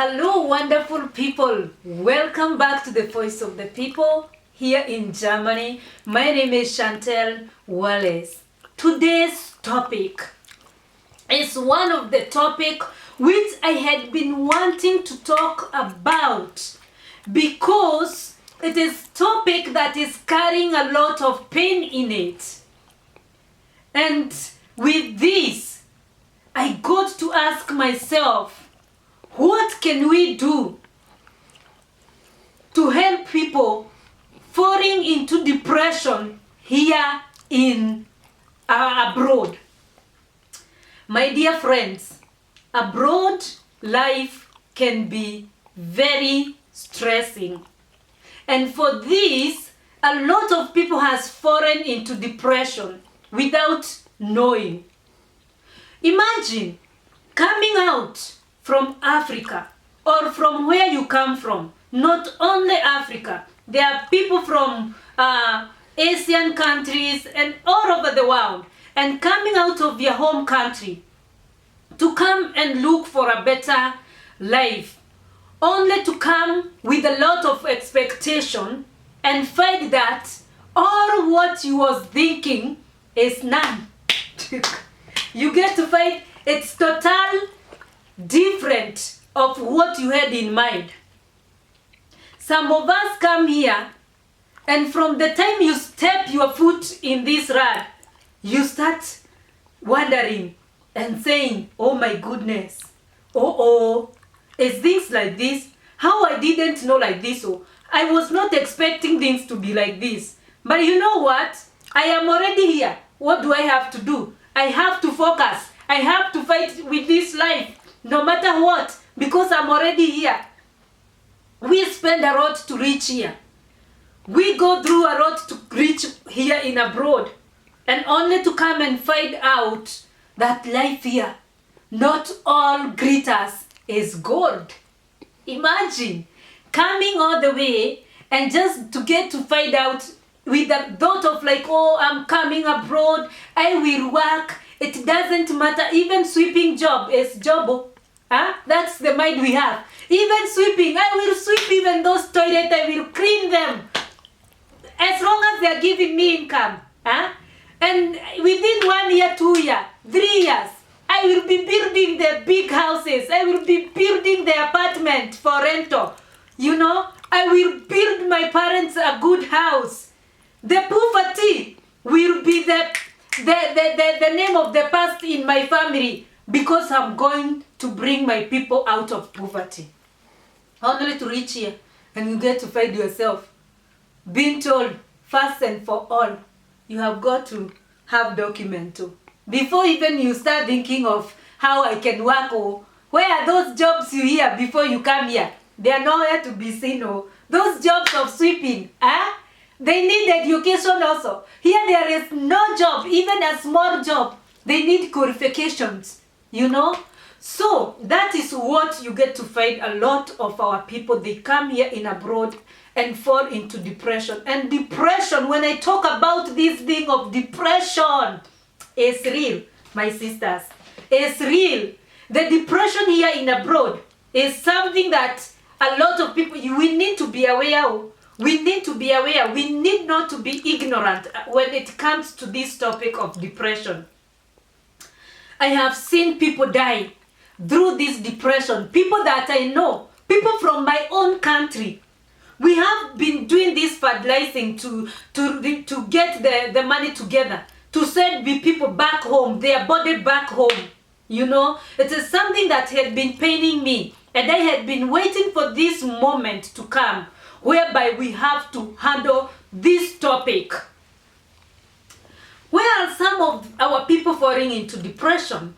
Hello, wonderful people. Welcome back to the Voice of the People here in Germany. My name is Chantel Wallace. Today's topic is one of the topic which I had been wanting to talk about because it is topic that is carrying a lot of pain in it. And with this, I got to ask myself, what can we do to help people falling into depression here in abroad? My dear friends, abroad life can be very stressing. And for this, a lot of people has fallen into depression without knowing. Imagine coming out from Africa or from where you come from. Not only Africa, there are people from Asian countries and all over the world, and coming out of your home country to come and look for a better life, only to come with a lot of expectation and find that all what you was thinking is none. You get to find it's total different of what you had in mind. Some of us come here, and from the time you step your foot in this rad, you start wondering and saying, oh my goodness, is things like this? How I didn't know like this? Oh, I was not expecting things to be like this. But you know what? I am already here. What do I have to do? I have to focus. I have to fight with this life. No matter what, because I'm already here. We spend a lot to reach here. We go through a lot to reach here in abroad. And only to come and find out that life here, not all glitters is gold. Imagine coming all the way and just to get to find out with a thought of like, oh, I'm coming abroad, I will work. It doesn't matter. Even sweeping job is job. That's the mind we have. Even sweeping, I will sweep even those toilets, I will clean them. As long as they are giving me income. And within 1 year, 2 years, 3 years, I will be building the big houses. I will be building the apartment for rental. You know, I will build my parents a good house. The poverty will be the name of the past in my family, because I'm going to bring my people out of poverty. Only to reach here and you get to find yourself being told first and for all, you have got to have document too. Before even you start thinking of how I can work, or where are those jobs you hear before you come here? They are nowhere to be seen. Those jobs of sweeping, they need education also. Here there is no job, even a small job. They need qualifications, you know. So that is what you get to find a lot of our people. They come here in abroad and fall into depression. And depression, when I talk about this thing of depression, is real, my sisters. It's real. The depression here in abroad is something that a lot of people, we need to be aware of. We need to be aware. We need not to be ignorant when it comes to this topic of depression. I have seen people die through this depression. People that I know, people from my own country. We have been doing this fertilizing to get the money together, to send the people back home, their body back home. You know, it is something that had been paining me. And I had been waiting for this moment to come, whereby we have to handle this topic. Where are some of our people falling into depression?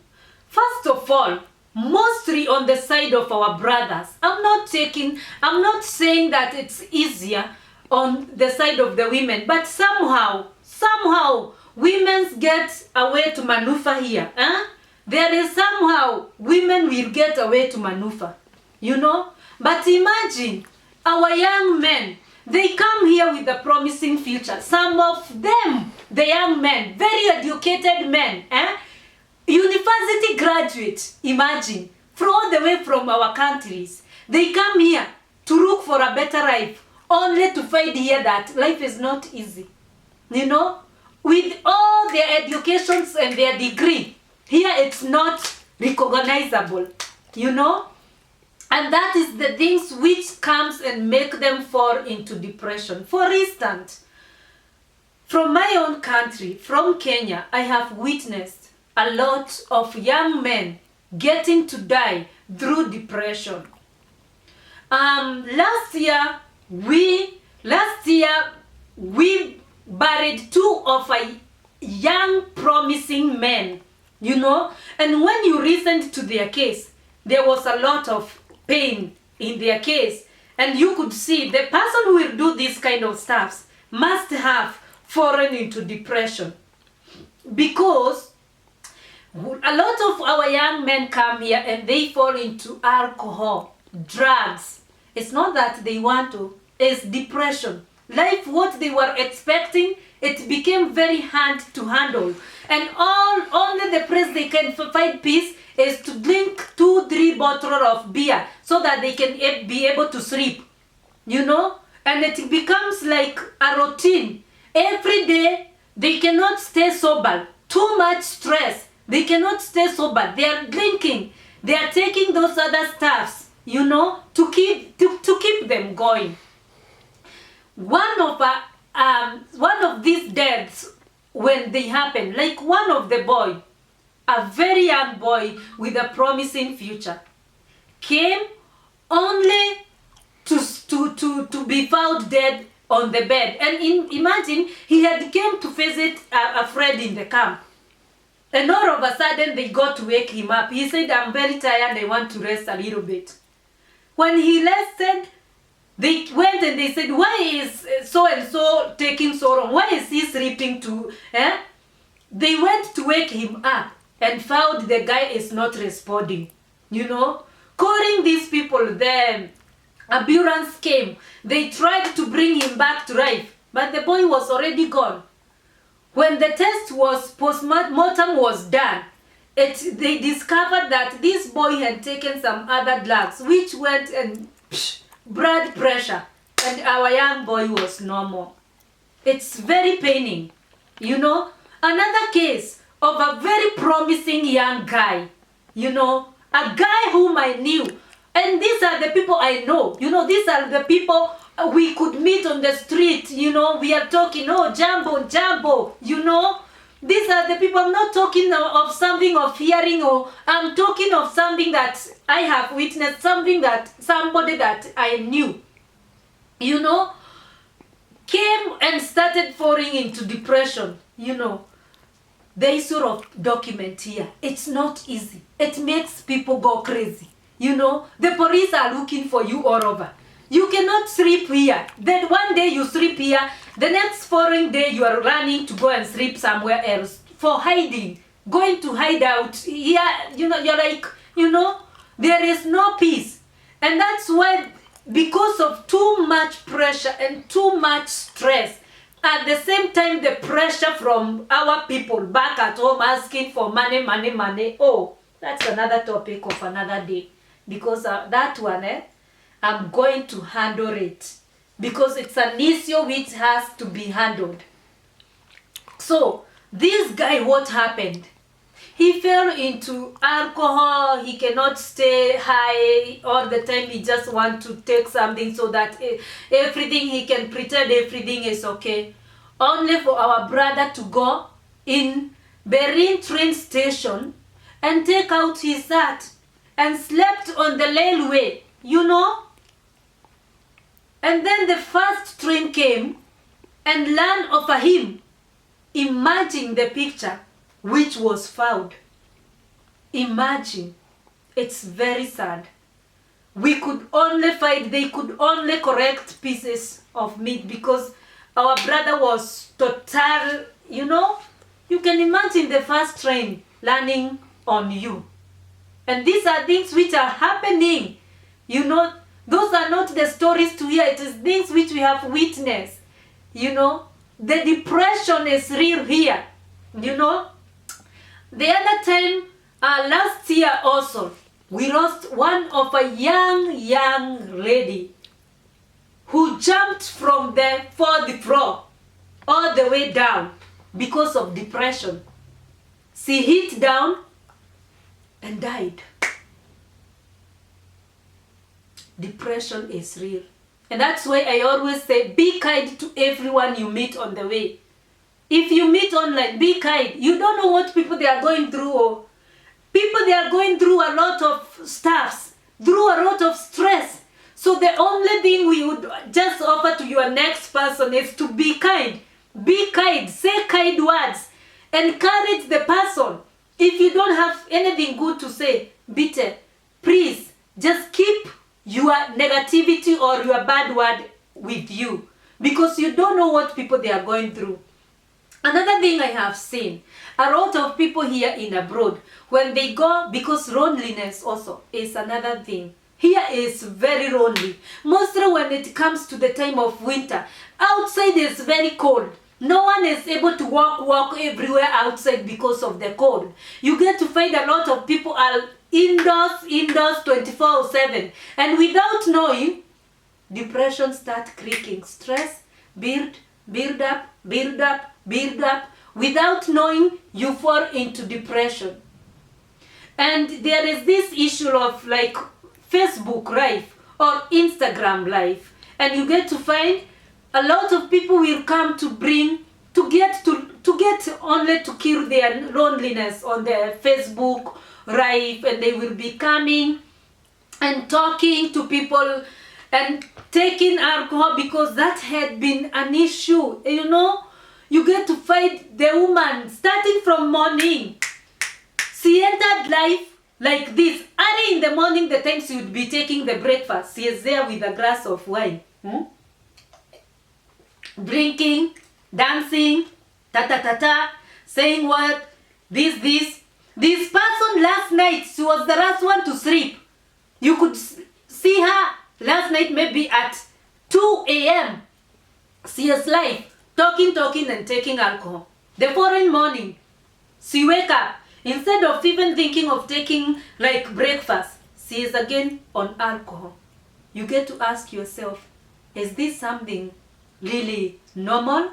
First of all, mostly on the side of our brothers. I'm not saying that it's easier on the side of the women, but somehow, women get a way to maneuver here. There is somehow women will get a way to maneuver, you know. But imagine our young men, they come here with a promising future. Some of them, the young men, very educated men, university graduates, imagine, from all the way from our countries. They come here to look for a better life, only to find here that life is not easy. You know, with all their educations and their degree, here it's not recognizable, you know. And that is the things which comes and make them fall into depression. For instance, from my own country, from Kenya, I have witnessed a lot of young men getting to die through depression. Last year we buried two of a young promising men, you know, and when you listened to their case, there was a lot of pain in their case, and you could see the person who will do this kind of stuff must have fallen into depression, because a lot of our young men come here and they fall into alcohol, drugs. It's not that they want to, it's depression. Life, what they were expecting, it became very hard to handle. And only the place they can find peace is to drink 2-3 bottles of beer so that they can be able to sleep, you know. And it becomes like a routine. Every day, they cannot stay sober. Too much stress. They cannot stay sober. They are drinking. They are taking those other stuffs, you know, to keep them going. One of these deaths, when they happen, like one of the boy, a very young boy with a promising future, came only to be found dead on the bed. And imagine, he had came to visit a friend in the camp. And all of a sudden, they got to wake him up. He said, I'm very tired, I want to rest a little bit. When he rested, they went and they said, why is so-and-so taking so long? Why is he sleeping too? They went to wake him up and found the guy is not responding. You know, calling these people, the ambulance came. They tried to bring him back to life, but the boy was already gone. When the test was, post-mortem was done, they discovered that this boy had taken some other drugs, which went and blood pressure, and our young boy was normal. It's very paining, you know. Another case of a very promising young guy, you know, a guy whom I knew. And these are the people I know, you know, these are the people we could meet on the street, you know, we are talking, oh, Jambo, you know. These are the people. I'm not talking of something of hearing, or I'm talking of something that I have witnessed, somebody that I knew, you know, came and started falling into depression, you know. There is sort of document here. It's not easy. It makes people go crazy, you know. The police are looking for you all over. You cannot sleep here. Then one day you sleep here, the next following day you are running to go and sleep somewhere else for hiding, going to hide out here, you know, you're like, you know, there is no peace. And that's why, because of too much pressure and too much stress, at the same time the pressure from our people back at home asking for money. Oh, that's another topic of another day, because that one, I'm going to handle it, because it's an issue which has to be handled. So this guy, what happened? He fell into alcohol. He cannot stay high all the time. He just wants to take something so that everything, he can pretend everything is okay. Only for our brother to go in Berlin train station and take out his hat and slept on the railway, you know. And then the first train came and ran over him. Imagine the picture which was found. Imagine. It's very sad. We could only find, they could only correct pieces of meat, because our brother was total, you know. You can imagine the first train landing on you. And these are things which are happening, you know. Those are not the stories to hear. It is things which we have witnessed, you know. The depression is real here, you know. The other time, last year also, we lost one of a young lady who jumped from the fourth floor all the way down because of depression. She hit down and died. Depression is real. And that's why I always say, be kind to everyone you meet on the way. If you meet online, be kind. You don't know what people they are going through. Or people they are going through a lot of stuffs, through a lot of stress. So the only thing we would just offer to your next person is to be kind. Be kind. Say kind words. Encourage the person. If you don't have anything good to say, bitte, please just keep your negativity or your bad word with you, because you don't know what people they are going through. Another thing I have seen, a lot of people here in abroad, when they go, because loneliness also is another thing. Here is very lonely. Mostly when it comes to the time of winter, outside is very cold. No one is able to walk everywhere outside because of the cold. You get to find a lot of people are indoors 24/7. And without knowing, depression starts creaking. Stress, build up. Without knowing, you fall into depression. And there is this issue of like Facebook life or Instagram life. And you get to find a lot of people will come to get only to kill their loneliness on their Facebook life, and they will be coming and talking to people and taking alcohol because that had been an issue. You know, you get to find the woman starting from morning. She entered life like this. Early in the morning, the time she would be taking the breakfast, she is there with a glass of wine. Drinking, dancing, saying what, this. This person last night, she was the last one to sleep. You could see her last night maybe at 2 a.m. She is live, talking and taking alcohol. The following morning, she wake up. Instead of even thinking of taking like breakfast, she is again on alcohol. You get to ask yourself, is this something really normal?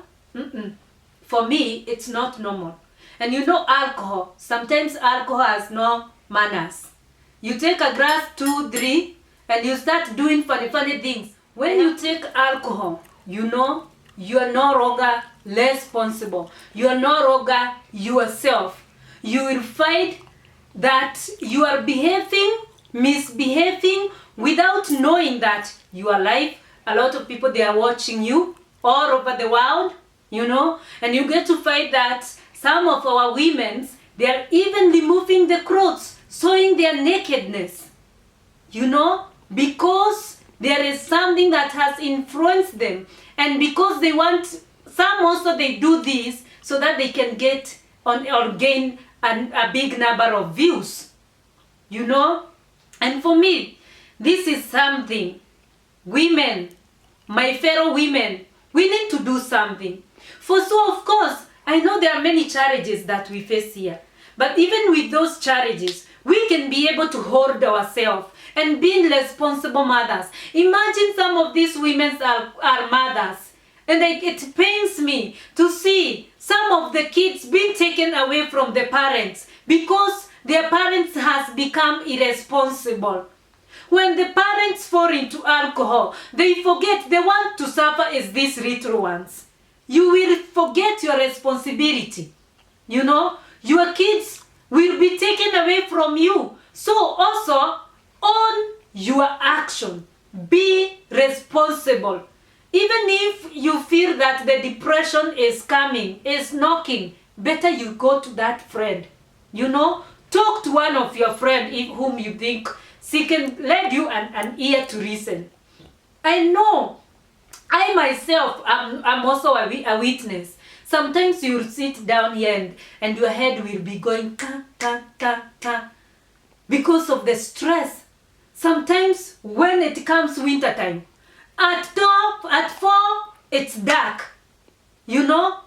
For me, it's not normal. And you know, alcohol, sometimes alcohol has no manners. You take a glass, 2, 3, and you start doing funny things. When you take alcohol, you know you are no longer responsible. You are no longer yourself. You will find that you are misbehaving without knowing that you are alive. A lot of people, they are watching you all over the world, you know, and you get to find that some of our women, they are even removing the clothes, showing their nakedness, you know, because there is something that has influenced them, and because they want, some also they do this so that they can get on or gain a big number of views, you know. And for me, this is something, women, my fellow women, we need to do something. For so, of course, I know there are many challenges that we face here. But even with those challenges, we can be able to hold ourselves and be responsible mothers. Imagine some of these women are mothers. And it pains me to see some of the kids being taken away from the parents because their parents has become irresponsible. When the parents fall into alcohol, they forget the one to suffer is these little ones. You will forget your responsibility. You know, your kids will be taken away from you. So also, own your action. Be responsible. Even if you feel that the depression is coming, is knocking, better you go to that friend. You know, talk to one of your friends whom you think she can lend you an ear to listen. I know, I myself am also a witness. Sometimes you'll sit down here and your head will be going ka because of the stress. Sometimes when it comes winter time, at 4, it's dark. You know,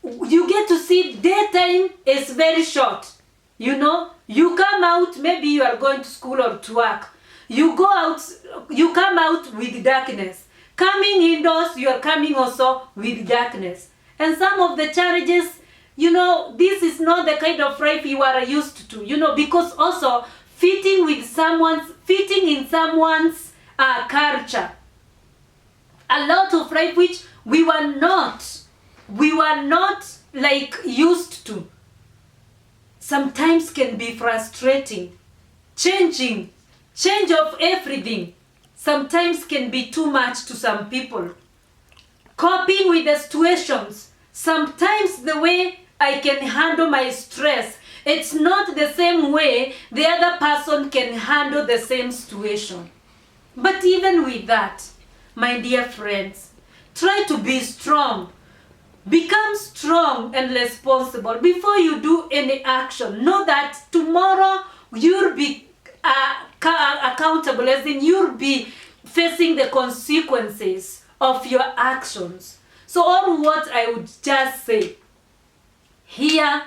you get to see daytime is very short. You know, you come out, maybe you are going to school or to work. You go out, you come out with darkness. Coming indoors, you are coming also with darkness. And some of the challenges, you know, this is not the kind of life you are used to, you know, because also fitting in someone's culture. A lot of life which we were not like used to, sometimes can be frustrating. Change of everything sometimes can be too much to some people. Coping with the situations, sometimes the way I can handle my stress, it's not the same way the other person can handle the same situation. But even with that, my dear friends, try to be strong. Become strong and responsible before you do any action. Know that tomorrow you'll be accountable, as in you'll be facing the consequences of your actions. So all what I would just say, here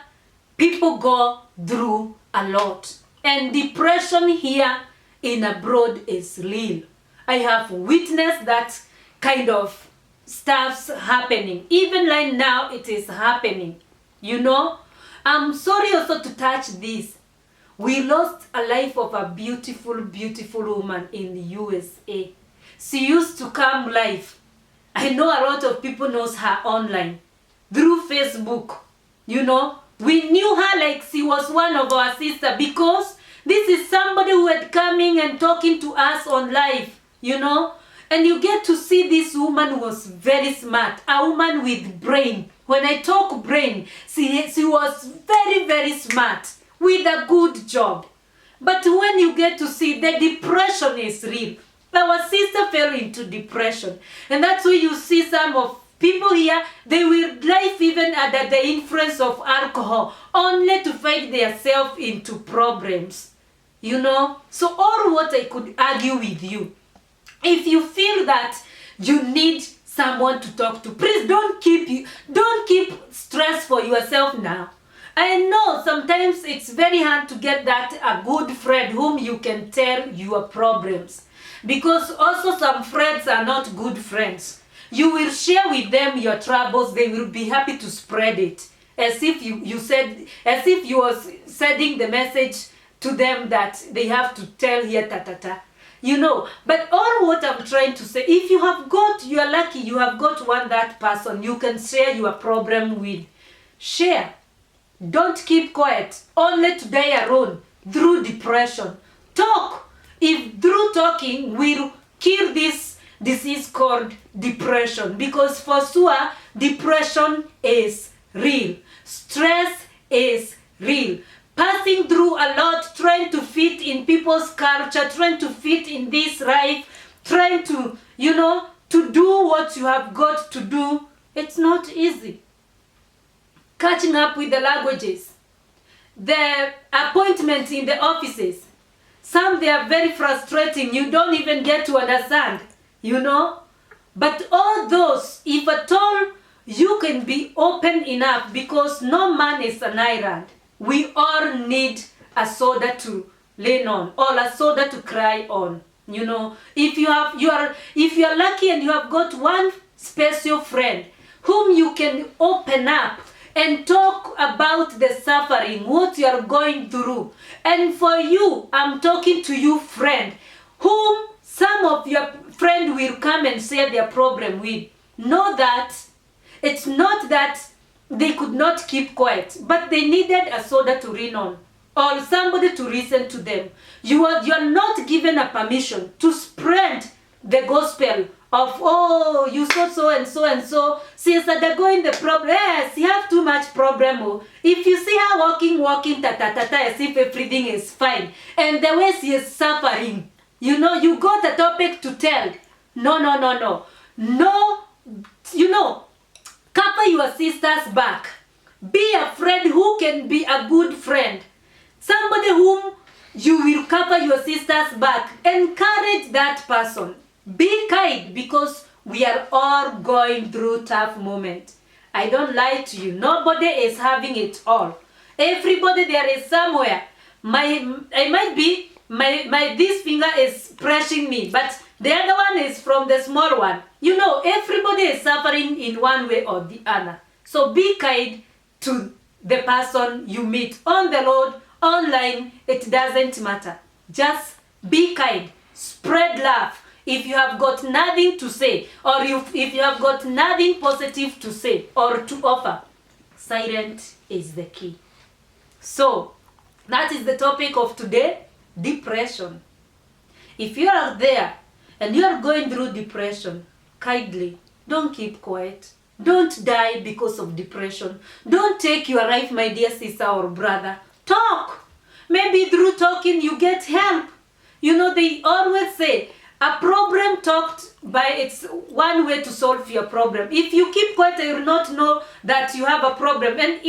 people go through a lot, and depression here in abroad is real. I have witnessed that kind of stuff's happening. Even right now it is happening. You know, I'm sorry also to touch this. We lost a life of a beautiful, beautiful woman in the USA. She used to come live. I know a lot of people knows her online through Facebook. You know, we knew her like she was one of our sister, because this is somebody who had coming and talking to us on live, you know. And you get to see this woman who was very smart, a woman with brain. When I talk brain, she was very, very smart with a good job. But when you get to see, the depression is real. Our sister fell into depression. And that's why you see some of people here, they will live even under the influence of alcohol, only to find themselves into problems. You know? So all what I could argue with you, if you feel that you need someone to talk to, please don't keep stress for yourself now. I know sometimes it's very hard to get that a good friend whom you can tell your problems, because also some friends are not good friends. You will share with them your troubles, they will be happy to spread it, as if you was sending the message to them that they have to tell here You know, but all what I'm trying to say, if you are lucky, you have got that person you can share your problem with. Share. Don't keep quiet, only to die alone through depression. Talk. If through talking will kill this disease called depression, because for sure, depression is real. Stress is real. Passing through a lot, trying to fit in people's culture, trying to fit in this life, trying to, you know, to do what you have got to do. It's not easy. Catching up with the languages, the appointments in the offices, some they are very frustrating. You don't even get to understand, you know. But all those, if at all, you can be open enough, because no man is an island. We all need a shoulder to lean on, or a shoulder to cry on. You know, if you are lucky and you have got one special friend whom you can open up and talk about the suffering, what you are going through. And for you, I'm talking to you, friend, whom some of your friend will come and share their problem with. Know that it's not that they could not keep quiet, but they needed a shoulder to lean on, or somebody to listen to them. You are not given a permission to spread the gospel of, oh, you saw so and so and so, since undergoing the problem. Yes, you have too much problem. Oh. If you see her walking, as if everything is fine, and the way she is suffering, you know, you got a topic to tell. No. No, you know, cover your sister's back. Be a friend who can be a good friend. Somebody whom you will cover your sister's back. Encourage that person. Be kind, because we are all going through tough moments. I don't lie to you. Nobody is having it all. Everybody there is somewhere. I might be, this finger is pressing me, but the other one is from the small one. You know, everybody is suffering in one way or the other. So be kind to the person you meet on the road, online, it doesn't matter. Just be kind. Spread love. If you have got nothing to say, or if you have got nothing positive to say or to offer, silent is the key. So, that is the topic of today, depression. If you are there and you are going through depression, kindly, don't keep quiet. Don't die because of depression. Don't take your life, my dear sister or brother. Talk. Maybe through talking you get help. You know, they always say, a problem talked by, it's one way to solve your problem. If you keep quiet, I will not know that you have a problem. And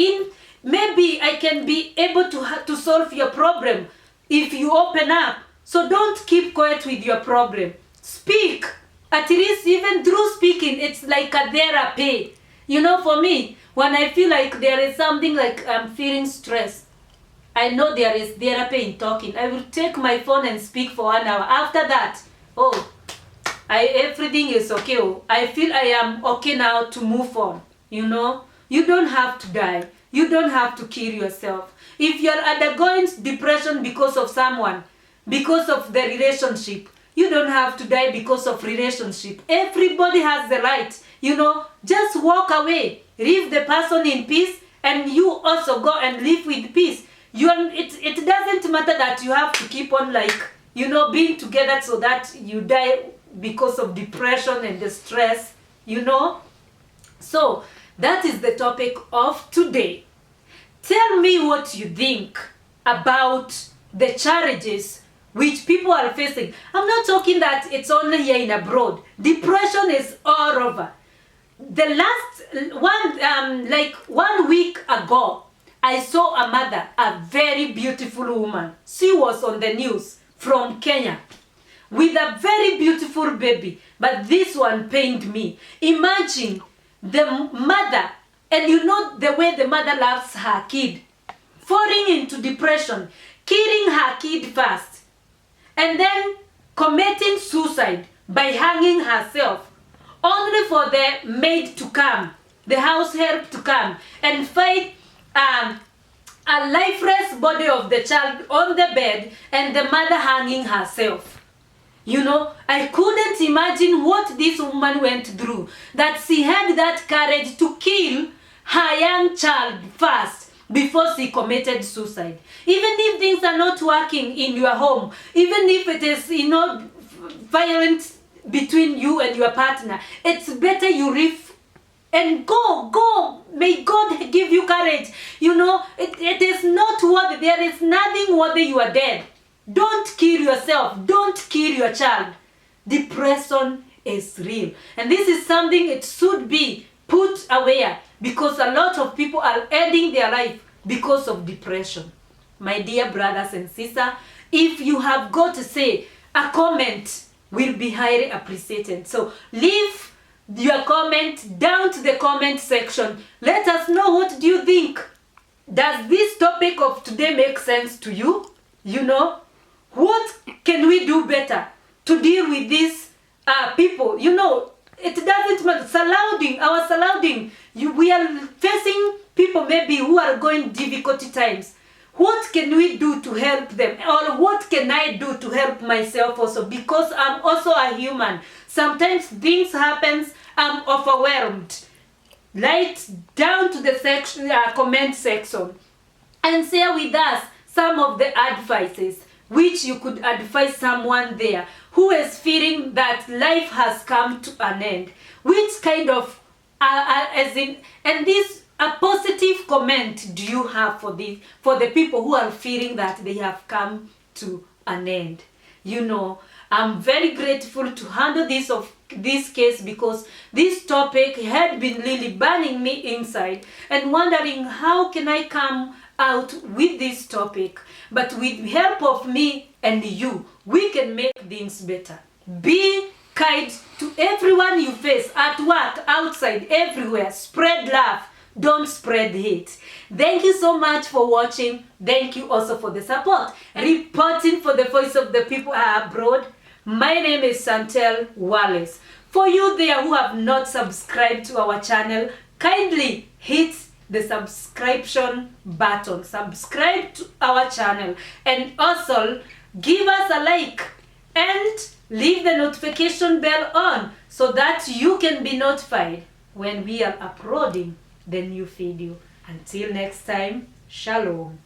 maybe I can be able to solve your problem if you open up. So don't keep quiet with your problem. Speak. At least even through speaking, it's like a therapy. You know, for me, when I feel like there is something like I'm feeling stressed, I know there is therapy in talking. I will take my phone and speak for 1 hour. After that, everything is okay. I feel I am okay now to move on. You know, you don't have to die. You don't have to kill yourself. If you're undergoing depression because of someone, because of the relationship, you don't have to die because of relationship. Everybody has the right. You know, just walk away. Leave the person in peace, and you also go and live with peace. It doesn't matter that you have to keep on, like, you know, being together so that you die because of depression and the stress, you know. So that is the topic of today. Tell me what you think about the challenges which people are facing. I'm not talking that it's only here in abroad. Depression is all over. The last one, like 1 week ago, I saw a mother, a very beautiful woman. She was on the news from Kenya with a very beautiful baby. But this one pained me. Imagine the mother, and you know the way the mother loves her kid, falling into depression, killing her kid first, and then committing suicide by hanging herself, only for the maid to come, the house help to come and find a lifeless body of the child on the bed and the mother hanging herself. You know, I couldn't imagine what this woman went through, that she had that courage to kill her young child first before she committed suicide. Even if things are not working in your home, even if it is, you know, violent between you and your partner, it's better you leave and go. May God give you courage. You know, it is not worthy. There is nothing worthy you are dead. Don't kill yourself. Don't kill your child. Depression is real. And this is something it should be put away, because a lot of people are ending their life because of depression. My dear brothers and sisters, if you have got to say, a comment will be highly appreciated. So leave your comment down to the comment section. Let us know, what do you think? Does this topic of today make sense to you? You know, what can we do better to deal with these people? You know, it doesn't matter. Our surrounding, we are facing people maybe who are going difficult times. What can we do to help them? Or what can I do to help myself also? Because I'm also a human. Sometimes things happen, I'm overwhelmed. Write down to the comment section and share with us some of the advices which you could advise someone there who is feeling that life has come to an end. Which kind of, a positive comment do you have for the people who are feeling that they have come to an end? You know, I'm very grateful to handle this case, because this topic had been really burning me inside and wondering how can I come out with this topic. But with the help of me and you, we can make things better. Be kind to everyone you face, at work, outside, everywhere. Spread love. Don't spread hate. Thank you so much for watching. Thank you also for the support. Reporting for the Voice of the People Abroad. My name is Chantel Wallace. For you there who have not subscribed to our channel, kindly hit the subscription button. Subscribe to our channel and also give us a like and leave the notification bell on so that you can be notified when we are uploading the new video. Until next time, shalom.